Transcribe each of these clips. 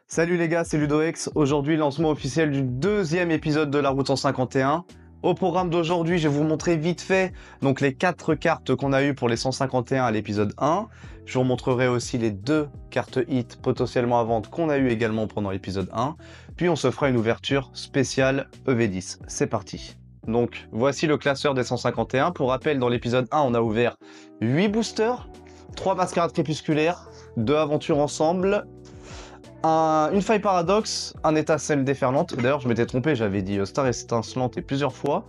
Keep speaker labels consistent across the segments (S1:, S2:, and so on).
S1: Salut les gars, c'est Ludox. Aujourd'hui, lancement officiel du deuxième épisode de la route 151. Au programme d'aujourd'hui, je vais vous montrer vite fait donc les 4 cartes qu'on a eues pour les 151 à l'épisode 1. Je vous montrerai aussi les 2 cartes hit potentiellement à vendre qu'on a eues également pendant l'épisode 1. Puis on se fera une ouverture spéciale EV10. C'est parti. Donc voici le classeur des 151. Pour rappel, dans l'épisode 1, on a ouvert 8 boosters, 3 mascarades crépusculaires, 2 aventures ensemble, une faille paradoxe, un étincelle déferlante. D'ailleurs, je m'étais trompé, j'avais dit star étincelante et plusieurs fois.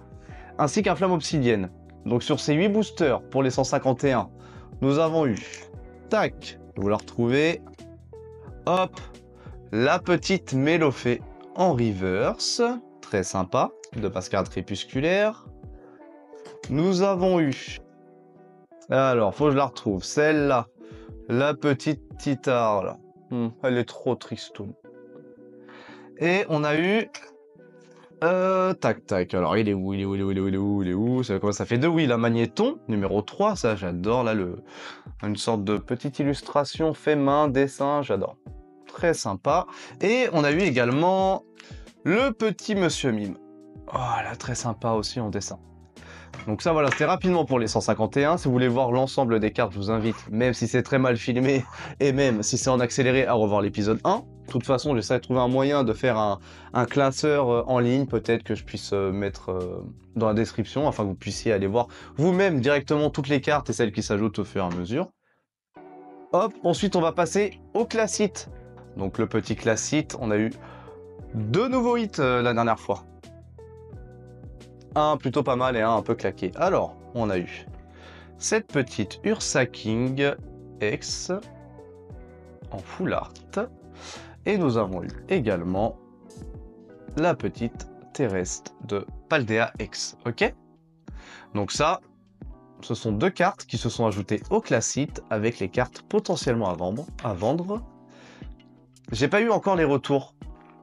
S1: Ainsi qu'un flamme obsidienne. Donc sur ces 8 boosters pour les 151, nous avons eu... Tac, je vais vous la retrouver. Hop, la petite Mélofée en reverse. Très sympa, de mascarade crépusculaire. Nous avons eu... Alors, faut que je la retrouve. Celle-là, la petite Titar, là. Elle est trop tristoune. Et on a eu... tac. Alors, il est où ça fait 2 oui, la magnéton, numéro 3, ça j'adore. Là, une sorte de petite illustration fait main, dessin, j'adore. Très sympa. Et on a eu également le petit Monsieur Mime. Oh là, très sympa aussi en dessin. Donc ça voilà, c'était rapidement pour les 151. Si vous voulez voir l'ensemble des cartes, je vous invite, même si c'est très mal filmé, et même si c'est en accéléré, à revoir l'épisode 1. De toute façon, j'essaie de trouver un moyen de faire un classeur en ligne, peut-être que je puisse mettre dans la description, afin que vous puissiez aller voir vous-même directement toutes les cartes et celles qui s'ajoutent au fur et à mesure. Hop, ensuite on va passer au classite. Donc le petit classite, on a eu 2 nouveaux hits la dernière fois. Un plutôt pas mal et un peu claqué. Alors, on a eu cette petite Ursa King X en full art. Et nous avons eu également la petite Terrestre de Paldea X. Ok? Donc ça, ce sont 2 cartes qui se sont ajoutées au classite avec les cartes potentiellement à vendre. J'ai pas eu encore les retours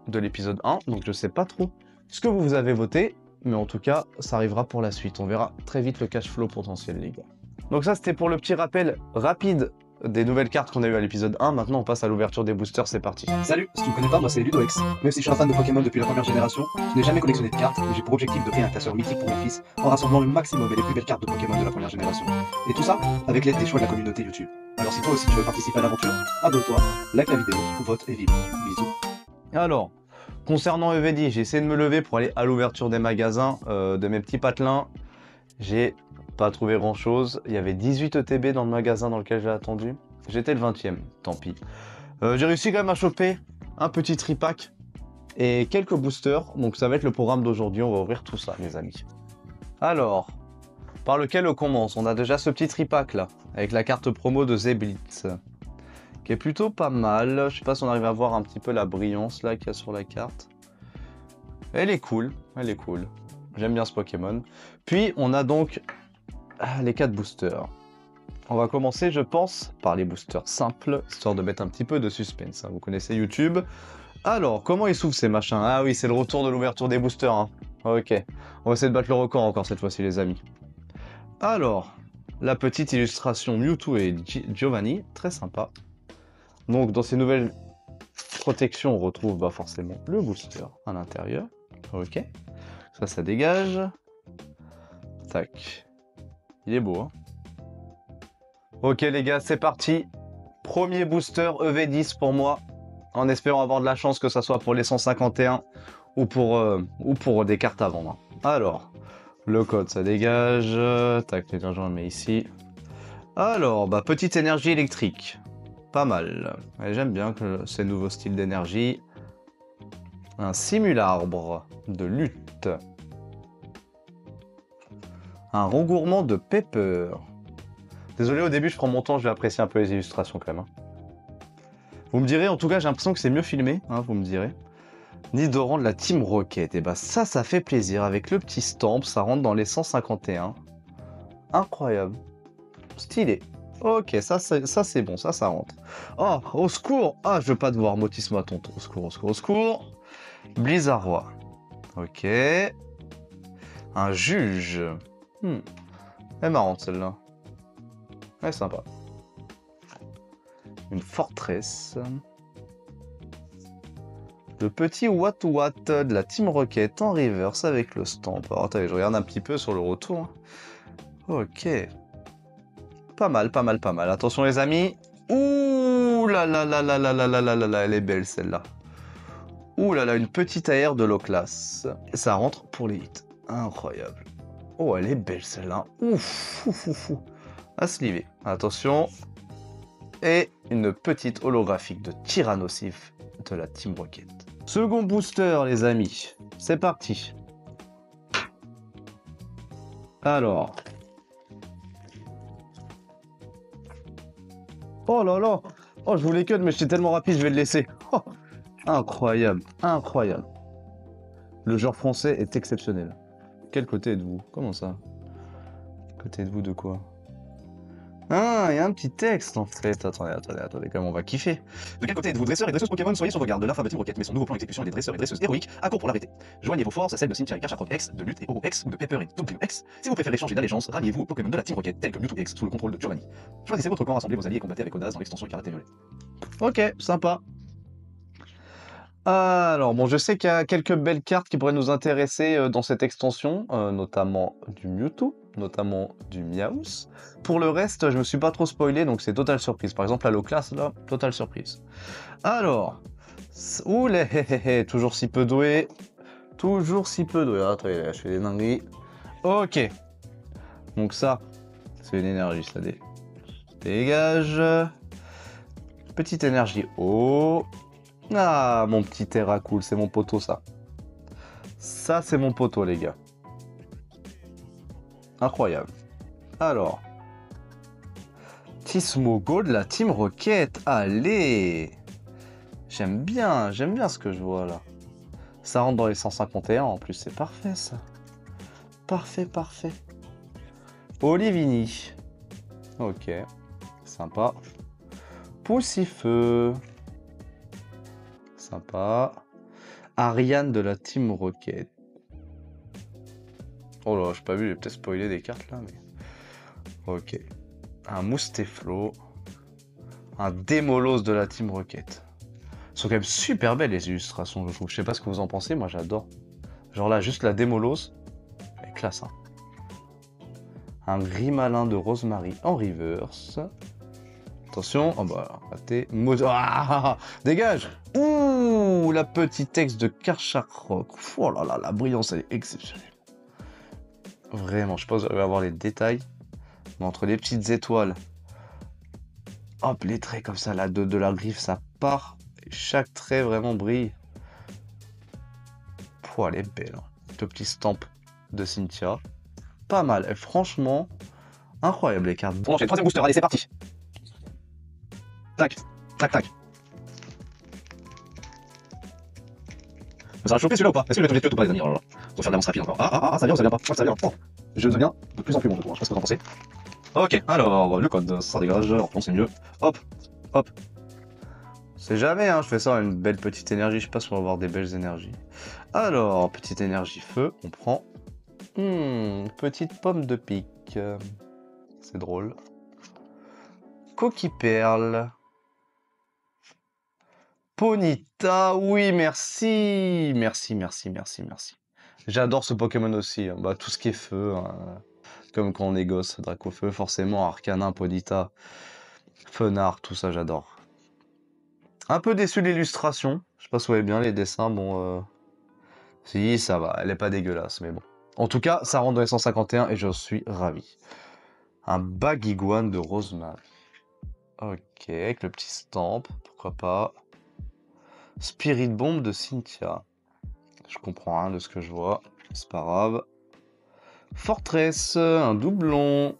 S1: de l'épisode 1, donc je sais pas trop ce que vous avez voté. Mais en tout cas, ça arrivera pour la suite. On verra très vite le cash flow potentiel, les gars. Donc ça, c'était pour le petit rappel rapide des nouvelles cartes qu'on a eues à l'épisode 1. Maintenant, on passe à l'ouverture des boosters, c'est parti.
S2: Salut, si tu me connais pas, moi c'est Ludox. Même si je suis un fan de Pokémon depuis la première génération, je n'ai jamais collectionné de cartes et j'ai pour objectif de créer un classeur mythique pour mon fils en rassemblant le maximum et les plus belles cartes de Pokémon de la première génération. Et tout ça avec l'aide des choix de la communauté YouTube. Alors si toi aussi tu veux participer à l'aventure, abonne-toi, like la vidéo, vote et vive. Bisous.
S1: Alors, concernant EV10, j'ai essayé de me lever pour aller à l'ouverture des magasins de mes petits patelins. J'ai pas trouvé grand chose. Il y avait 18 ETB dans le magasin dans lequel j'ai attendu. J'étais le 20e, tant pis. J'ai réussi quand même à choper un petit tripack et quelques boosters. Donc ça va être le programme d'aujourd'hui. On va ouvrir tout ça, les amis. Alors, par lequel on commence? On a déjà ce petit tripack là, avec la carte promo de Zeblitz, qui est plutôt pas mal. Je sais pas si on arrive à voir un petit peu la brillance là qu'il y a sur la carte. Elle est cool, elle est cool. J'aime bien ce Pokémon. Puis on a donc les 4 boosters. On va commencer, je pense, par les boosters simples, histoire de mettre un petit peu de suspense. Hein. Vous connaissez YouTube. Alors, comment ils s'ouvrent ces machins? Ah oui, c'est le retour de l'ouverture des boosters. Hein. Ok, on va essayer de battre le record encore cette fois-ci, les amis. Alors, la petite illustration Mewtwo et Giovanni, très sympa. Donc, dans ces nouvelles protections, on retrouve forcément le booster à l'intérieur. Ok, ça dégage. Tac. Il est beau, hein. Ok les gars, c'est parti. Premier booster EV10 pour moi, en espérant avoir de la chance que ça soit pour les 151 ou pour des cartes à vendre. Alors, le code ça dégage. Tac, les je le mets ici. Alors, petite énergie électrique. Pas mal. J'aime bien ces nouveaux styles d'énergie. Un simularbre de lutte. Un rengourement de Pepper. Désolé, au début, je prends mon temps, je vais apprécier un peu les illustrations quand même. Hein. Vous me direz, en tout cas, j'ai l'impression que c'est mieux filmé, hein, vous me direz. Nidoran de la Team Rocket, et ça fait plaisir. Avec le petit stamp, ça rentre dans les 151. Incroyable. Stylé. Ok, ça c'est bon, ça rentre. Oh, au secours. Ah, je veux pas devoir Motisma tonton. Au secours, au secours, au secours. Blizzardroid. Ok. Un juge. Elle est marrante celle-là. Ouais, sympa. Une forteresse. Le petit What What de la Team Rocket en reverse avec le stamp. Alors attendez, je regarde un petit peu sur le retour. Ok. Pas mal, pas mal, pas mal. Attention les amis. Ouh là là là là là là là là là là, elle est belle celle-là. Ouh là là, une petite AR de low class. Et ça rentre pour les hits. Incroyable. Oh, elle est belle celle-là. Ouf, ouf, ouf, ouf. À sliver. Attention. Et une petite holographique de Tyrannosif de la Team Rocket. Second booster les amis. C'est parti. Alors. Oh là là. Oh, je voulais cut, mais j'étais tellement rapide, je vais le laisser. Oh, incroyable, incroyable. Le genre français est exceptionnel. Quel côté êtes-vous? Comment ça? Côté êtes-vous de quoi? Ah, il y a un petit texte en fait. Attendez, comme on va kiffer.
S2: De quel côté êtes-vous, dresseurs et dresseuses Pokémon? Soyez sur vos gardes, de l'infâme Team Rocket met son nouveau plan d'exécution et des dresseurs et dresseuses héroïques à court pour l'arrêter. Joignez vos forces à celles de Cynthia et Karchakrot X, de Lutte et Oro X ou de Pepper et Doublio X. Si vous préférez changer d'allégeance, ralliez-vous aux Pokémon de la Team Rocket tels que Mewtwo X sous le contrôle de Giovanni. Choisissez votre camp, rassemblez vos alliés et combattez avec audace dans l'extension Écarlate et Violet.
S1: Ok, sympa. Alors, bon, je sais qu'il y a quelques belles cartes qui pourraient nous intéresser dans cette extension, notamment du Mewtwo, notamment du Meowth. Pour le reste, je me suis pas trop spoilé, donc c'est totale surprise. Par exemple, la low class, là, totale surprise. Alors, ouh, toujours si peu doué. Toujours si peu doué. Ah, attendez, là, je fais des dingueries. Ok. Donc ça, c'est une énergie, ça dégage. Petite énergie haut. Ah, mon petit Terra cool, c'est mon poteau, ça. Ça, c'est mon poteau, les gars. Incroyable. Alors. Tismogo de la Team Rocket. Allez. J'aime bien ce que je vois, là. Ça rentre dans les 151, en plus, c'est parfait, ça. Parfait, parfait. Olivini. Ok. Sympa. Poussifeu. Sympa. Ariane de la Team Rocket. Oh là, j'ai pas vu, j'ai peut-être spoilé des cartes là, mais. Ok. Un Moustéflo. Un Démolos de la Team Rocket. Ils sont quand même super belles les illustrations, je trouve. Je sais pas ce que vous en pensez, moi j'adore. Genre là, juste la Démolos. Elle est classe, hein. Un Grimalin de Rosemary en reverse. Attention, oh bah, raté. Ah, dégage! Ouh, la petite texte de Karchakrot. Oh là là, la brillance, elle est exceptionnelle. Vraiment, je pense que je vais avoir les détails. Mais entre les petites étoiles, hop, les traits comme ça, là, de la griffe, ça part. Et chaque trait vraiment brille. Pouah, elle est belle. Hein. Le petit stamp de Cynthia. Pas mal. Et franchement, incroyable les cartes.
S2: On enchaîne, troisième booster, allez, c'est parti. Tac, tac, tac. Ça va choper celui-là ou pas? Est-ce que je vais être ou pas, les amis? Oh là là. On va faire de l'avance rapide encore. Ça vient pas. Ça vient. Oh. Je deviens de plus en plus bon, je sais pas ce que vous en pensez. Ok, alors, le code, ça dégage, alors c'est mieux. Hop, hop.
S1: C'est jamais, hein, je fais ça, une belle petite énergie, je sais pas si on va avoir des belles énergies. Alors, petite énergie feu, on prend. Petite pomme de pique. C'est drôle. Coquille perle. Ponyta, oui, merci. Merci. J'adore ce Pokémon aussi. Hein. Bah, tout ce qui est feu, hein. Comme quand on est gosse, Dracofeu, forcément, Arcanin, Ponyta, Fenard, tout ça, j'adore. Un peu déçu de l'illustration. Je sais pas si vous voyez bien les dessins, bon... Si, ça va, elle est pas dégueulasse, mais bon. En tout cas, ça rentre dans les 151 et je suis ravi. Un Baguiguane de Rosemary. Ok, avec le petit stamp, pourquoi pas. Spirit Bomb de Cynthia. Je comprends rien de ce que je vois, c'est pas grave. Fortress, un doublon.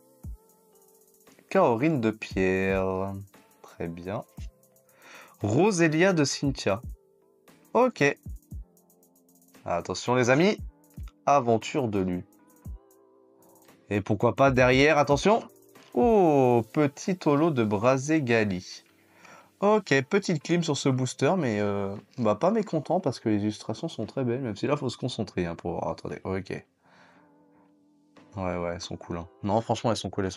S1: Kaorine de pierre. Très bien. Roselia de Cynthia. Ok. Attention les amis. Aventure de Lu. Et pourquoi pas derrière, attention. Oh, petit holo de Braségali. Ok, petite clim sur ce booster, mais bah, pas mécontent parce que les illustrations sont très belles, même si là, il faut se concentrer hein, pour voir. Attendez, ok. Ouais, elles sont cool. Hein. Non, franchement, elles sont cool.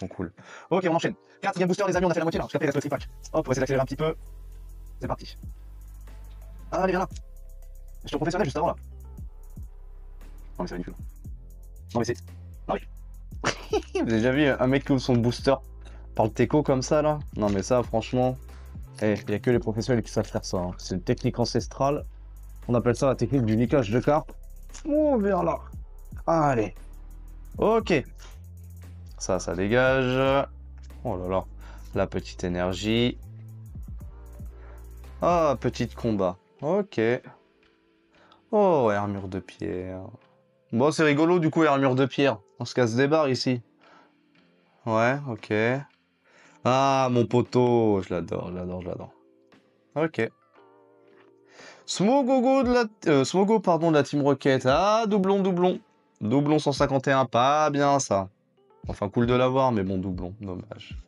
S2: Ok, on enchaîne. Quatrième booster, les amis, on a fait la moitié là. Jusqu'à après, il reste le tripack. Hop, on va essayer d'accélérer un petit peu. C'est parti. Allez, viens là. Je suis professionnel juste avant là. Non mais c'est ridicule. Non mais c'est... Non mais...
S1: Vous avez déjà vu un mec qui ouvre son booster par le teco comme ça là? Non mais ça franchement, il n'y a que les professionnels qui savent faire ça, hein. C'est une technique ancestrale. On appelle ça la technique du niquage de cartes. Oh, vers là. Allez. Ok. Ça dégage. Oh là là. La petite énergie. Ah, petit combat. Ok. Oh, armure de pierre. Bon, c'est rigolo du coup, armure de pierre. On se casse des barres ici. Ouais, ok. Ah, mon poteau. Je l'adore, je l'adore, je l'adore. Ok. Smogogo de la... Smogo, pardon, de la Team Rocket. Ah, doublon, doublon. Doublon 151, pas bien ça. Enfin, cool de l'avoir, mais bon, doublon, dommage.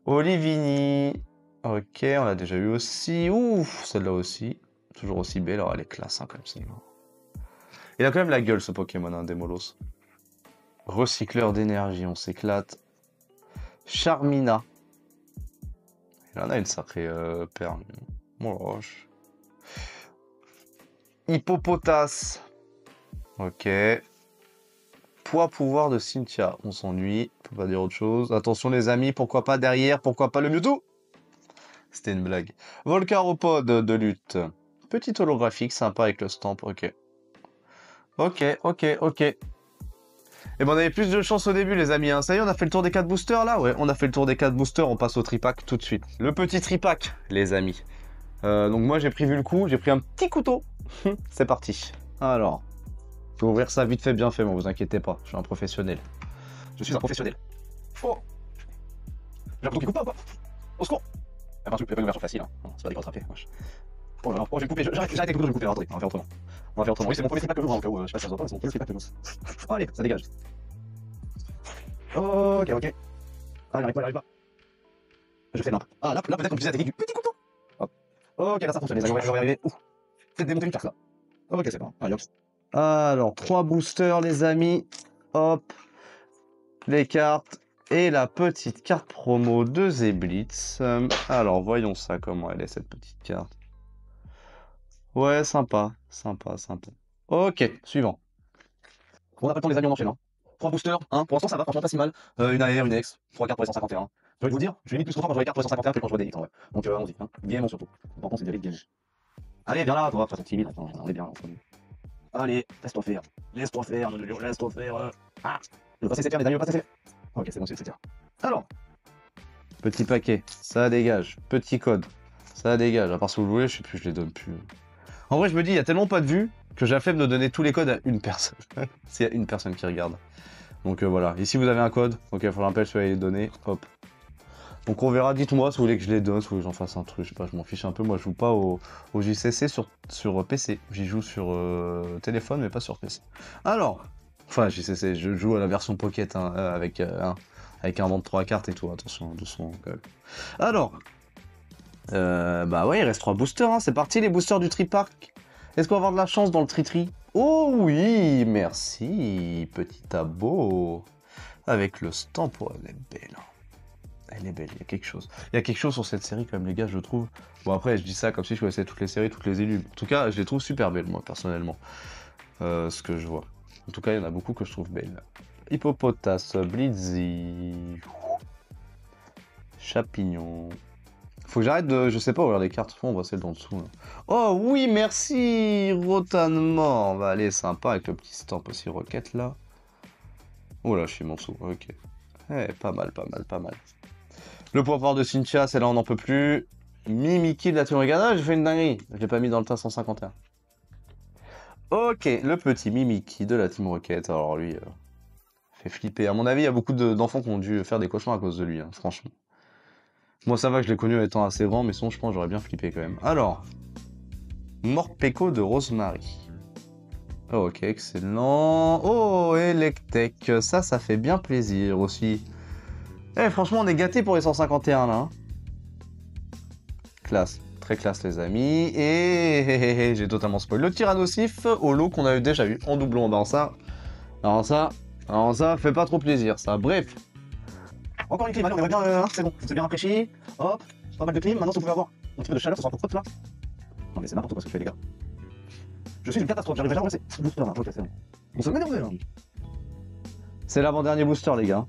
S1: Olivini. Ok, on l'a déjà eu aussi. Ouf, celle-là aussi. Toujours aussi belle, alors elle est classe, hein, comme ça. Il a quand même la gueule, ce Pokémon, hein, Demolos. Recycleur d'énergie, on s'éclate. Charmina. Il en a une sacrée perle. Mon roche. Hippopotas. Ok. Poids pouvoir de Cynthia. On s'ennuie. On peut pas dire autre chose. Attention les amis, pourquoi pas derrière, pourquoi pas le Mewtwo? C'était une blague. Volcaropode de lutte. Petit holographique sympa avec le stamp. Ok. Ok. Et ben on avait plus de chance au début les amis, hein. Ça y est, on a fait le tour des 4 boosters là. Ouais, on a fait le tour des 4 boosters, on passe au tripack tout de suite. Le petit tripack les amis. Donc moi j'ai prévu le coup, j'ai pris un petit couteau. C'est parti. Alors, faut ouvrir ça vite fait bien fait, moi vous inquiétez pas, je suis un professionnel.
S2: Je suis un professionnel. Oh. J'ai un couteau qui coupe pas ou pas? Au secours. Ah, un truc, pas une ouverture facile, hein. Non, c'est pas des grosses râpées, wesh. Oh là là, oh j'ai coupé, j'arrête avec le couteau, je vais couper, attendez, on va faire autrement. On va faire autrement. Oui, c'est mon premier tripack que je joue, hein, au cas où, je sais pas si ça se voit pas, c'est mon premier tripack que je joue. Oh, allez, ça dégage. Ok. Ah, il arrive pas. Je fais limpe. Ah, là peut-être qu'on utilise la technique du petit couteau. Hop. Ok, là ça fonctionne, les amis, on va y arriver. Ouf. Faites démonter une carte là. Ok, c'est bon. Allez, hop.
S1: Alors, 3 boosters les amis. Hop. Les cartes. Et la petite carte promo de Zeblitz. Alors, voyons ça, comment elle est cette petite carte. Ouais, sympa. Ok, suivant.
S2: On a pas le temps, les amis, on enchaîne. Hein. 3 boosters, hein. Pour l'instant, ça va, franchement, pas si mal. Une AR, une X, 3 cartes pour les 151. Je vais vous dire, je vais limite plus content quand je vois les cartes pour les 151 que quand je vois des X en vrai. Donc, allons-y. Hein. Game surtout. L'important, c'est d'y aller de game. Allez, viens là, toi, de toute façon, timide. Attends, on est bien, entre nous. Allez, laisse-toi faire. Laisse-toi faire. Ah, je veux passer cette terre, les amis, je veux passer cette terre. Ok, c'est bon, c'est cette terre. Alors,
S1: Petit paquet, ça dégage. Petit code, ça dégage. À part si vous le voulez, je sais plus, je les donne plus. En vrai, je me dis, il y a tellement pas de vues que j'ai la flemme de donner tous les codes à une personne. S'il y a une personne qui regarde. Donc voilà. Et si vous avez un code, ok, il faut le rappel, je vais les donner. Hop. Donc on verra, dites-moi si vous voulez que je les donne, si vous voulez que j'en fasse un truc, je sais pas, je m'en fiche un peu. Moi, je joue pas au JCC sur PC. J'y joue sur téléphone, mais pas sur PC. Alors, enfin, JCC, je joue à la version Pocket hein, avec un banc de 3 cartes et tout. Attention, doucement quand même. Alors, bah ouais, il reste 3 boosters, hein. C'est parti les boosters du Tripark. Est-ce qu'on va avoir de la chance dans le Tri-Tri? Oh oui, merci, petit abo. Avec le stamp, oh, elle est belle. Elle est belle, il y a quelque chose. Il y a quelque chose sur cette série quand même les gars, je trouve. Bon après, je dis ça comme si je connaissais toutes les séries, toutes les élus. En tout cas, je les trouve super belles, moi, personnellement. Ce que je vois. En tout cas, il y en a beaucoup que je trouve belles. Hippopotas, Blitzy... Chapignon... Faut que j'arrête de, je sais pas, ouvrir les cartes. On va celle d'en dessous. Là. Oh oui, merci, Rotanement. On va aller sympa avec le petit stamp aussi Rocket là. Oh là, je suis mon sou. Ok. Eh, pas mal. Le pouvoir de Cynthia, c'est là on n'en peut plus. Mimiki de la Team Rocket. Ah, j'ai fait une dinguerie. Je l'ai pas mis dans le tas 151. Ok, le petit Mimiki de la Team Rocket. Alors lui, fait flipper. À mon avis, il y a beaucoup d'enfants qui ont dû faire des cauchemars à cause de lui, hein, franchement. Moi ça va, je l'ai connu étant assez grand, mais sinon je pense que j'aurais bien flippé quand même. Alors, Morpeko de Rosemary. Ok, excellent. Oh, Electek, ça fait bien plaisir aussi. Eh, franchement, on est gâtés pour les 151 là. Hein. Classe, très classe les amis. Et j'ai totalement spoil. Le Tyrannosif au lot qu'on a déjà eu en doublon. Alors ça fait pas trop plaisir ça. Bref.
S2: encore une clim, allez, on aimerait bien, hein, c'est bon, c'est bien rafraîchi. Hop, pas mal de clim, maintenant si vous pouvez avoir un petit peu de chaleur, ça sera pour hop là. Non mais c'est n'importe quoi ce que je fais les gars. Je suis une catastrophe, j'arrive jamais à remplacer ce booster là. Ok, c'est bon. On se m'énerve là.
S1: C'est l'avant-dernier booster, les gars.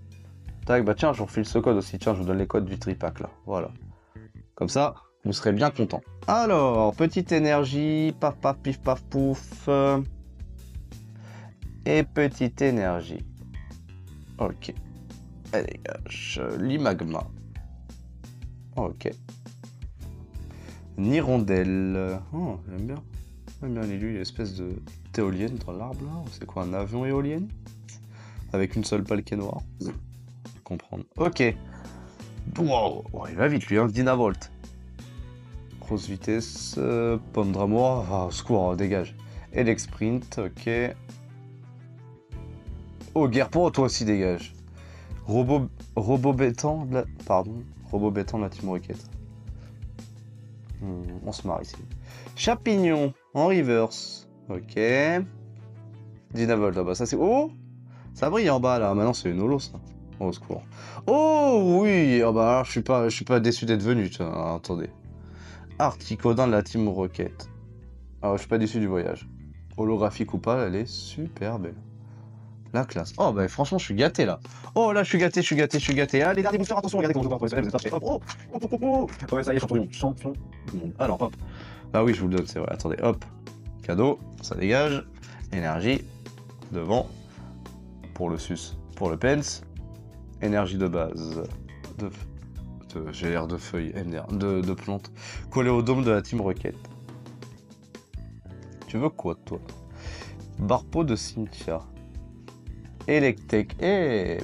S1: Tac, bah tiens, je vous refile ce code aussi. Tiens, je vous donne les codes du tripack là. Voilà. Comme ça, vous serez bien content. Alors, petite énergie, paf paf pif paf pouf. Et petite énergie. Ok. Elle dégage. L'imagma. Ok. Nirondelle. Oh, j'aime bien. J'aime bien l'élu, l'espèce de d'éolienne dans l'arbre là. C'est quoi, un avion éolienne? Avec une seule pale qui est noire. Comprendre. Ok. Wow. Oh, il va vite lui, hein, Dynavolt. Grosse vitesse. Pomme d'amour. Ah, secours, dégage. Elec Sprint, ok. Oh, guerre pour toi aussi, dégage. Robot bêtant de la... Pardon. Robot bêtant de la Team Rocket. On se marre ici. Chapignon en reverse. Ok. Dynavolt, là-bas, ça c'est... Oh, ça brille en bas, là. Maintenant, c'est une holo, ça. Oh, au secours. Oh, oui. Ah bah, alors, je suis pas déçu d'être venu, tu vois. Attendez. Articodin de la Team Rocket. Alors, je suis pas déçu du voyage. Holographique ou pas, elle est super belle. La classe. Oh, bah, franchement, je suis gâté, là. Oh, là, je suis gâté, je suis gâté, je suis gâté. Allez, dernier booster, attention, regardez comment je vais vous êtes hop, oh, oh, oh, oh, oh. Ouais, ça y est, champion du monde. Champion du monde. Alors, hop. Ah oui, je vous le donne, c'est vrai. Attendez, hop. Cadeau, ça dégage. Énergie. Devant. Pour le sus. Pour le pens. Énergie de base. J'ai l'air de feuilles. MDR. De plantes. Collé au dôme de la Team Rocket. Tu veux quoi, toi? Barpeau de Cynthia. Electek. Eh,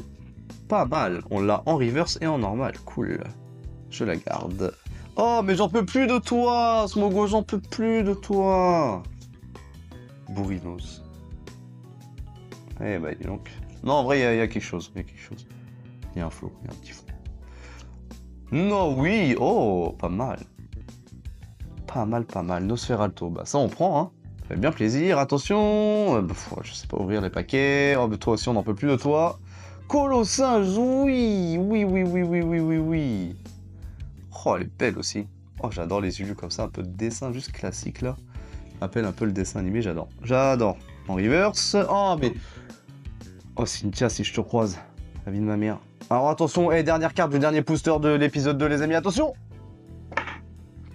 S1: pas mal. On l'a en reverse et en normal. Cool. Je la garde. Oh, mais j'en peux plus de toi, Smogo, j'en peux plus de toi. Bourrinos. Eh bah, dis donc. Non, en vrai, il y a quelque chose. Il y a quelque chose. Il y a un flow. Il y a un petit flow. Non, oui. Oh, pas mal. Pas mal, pas mal. Nosferalto. Bah, ça, on prend, hein. Ça fait bien plaisir. Attention. Je sais pas ouvrir les paquets. Oh, mais toi aussi, on n'en peut plus de toi. Colossinge, oui. Oui, oui, oui, oui, oui, oui, oui. Oh, elle est belle aussi. Oh, j'adore les yeux comme ça. Un peu de dessin juste classique, là. Rappelle un peu le dessin animé, j'adore. J'adore. En reverse. Oh, mais... Oh, Cynthia, si je te croise. La vie de ma mère. Alors, attention. Et dernière carte du dernier booster de l'épisode 2, les amis. Attention.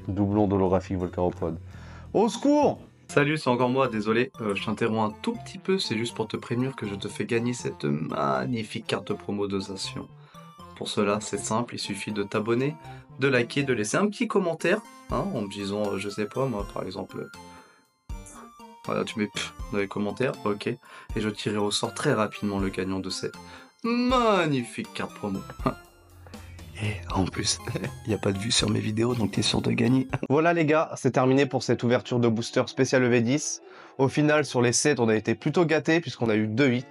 S1: Doublon holographique Volcaropod. Au secours. Salut, c'est encore moi, désolé, je t'interromps un tout petit peu, c'est juste pour te prévenir que je te fais gagner cette magnifique carte promo d'osation. Pour cela, c'est simple, il suffit de t'abonner, de liker, de laisser un petit commentaire, hein, en me disant, je sais pas, moi, par exemple, voilà, tu mets dans les commentaires, ok, et je tirerai au sort très rapidement le gagnant de cette magnifique carte promo. Et en plus, il n'y a pas de vue sur mes vidéos, donc t'es sûr de gagner. Voilà les gars, c'est terminé pour cette ouverture de booster spécial EV10. Au final, sur les 7, on a été plutôt gâtés puisqu'on a eu 2 hits.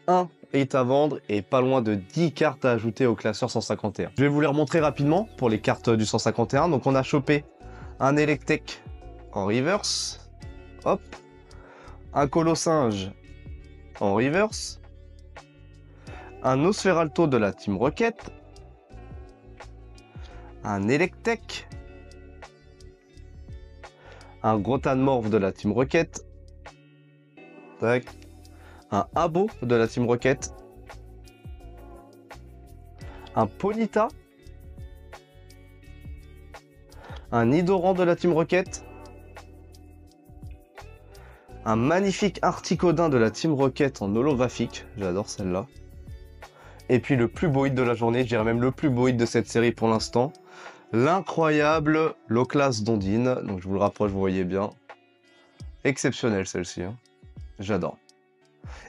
S1: 1 hit à vendre et pas loin de 10 cartes à ajouter au classeur 151. Je vais vous les remontrer rapidement pour les cartes du 151. Donc on a chopé un Electek en reverse. Hop. Un Colossinge en reverse. Un Nosferalto de la Team Rocket. Un Electek, un Grotanmorph de la Team Rocket, tac. Un Abo de la Team Rocket, un Ponyta, un Nidoran de la Team Rocket, un magnifique Articodin de la Team Rocket en holographique, j'adore celle-là. Et puis le plus beau hit de la journée, je dirais même le plus beau hit de cette série pour l'instant, l'incroyable Loclas Dondine. Donc je vous le rapproche, vous voyez bien. Exceptionnelle celle-ci, hein. J'adore.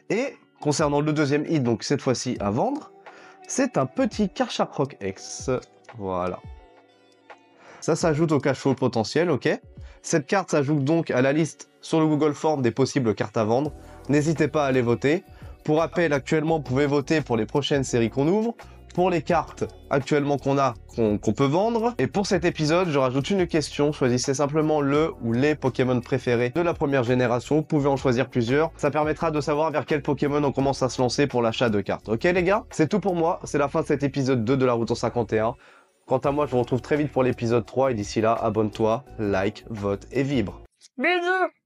S1: Et concernant le deuxième hit, donc cette fois-ci à vendre, c'est un petit Karchaproc X. Voilà. Ça s'ajoute au cash flow potentiel, ok. Cette carte s'ajoute donc à la liste sur le Google Form des possibles cartes à vendre. N'hésitez pas à aller voter. Pour rappel, actuellement, vous pouvez voter pour les prochaines séries qu'on ouvre, pour les cartes actuellement qu'on peut vendre. Et pour cet épisode, je rajoute une question. Choisissez simplement le ou les Pokémon préférés de la première génération. Vous pouvez en choisir plusieurs. Ça permettra de savoir vers quel Pokémon on commence à se lancer pour l'achat de cartes. Ok les gars? C'est tout pour moi. C'est la fin de cet épisode 2 de la Route au 51. Quant à moi, je vous retrouve très vite pour l'épisode 3. Et d'ici là, abonne-toi, like, vote et vibre. Bisous!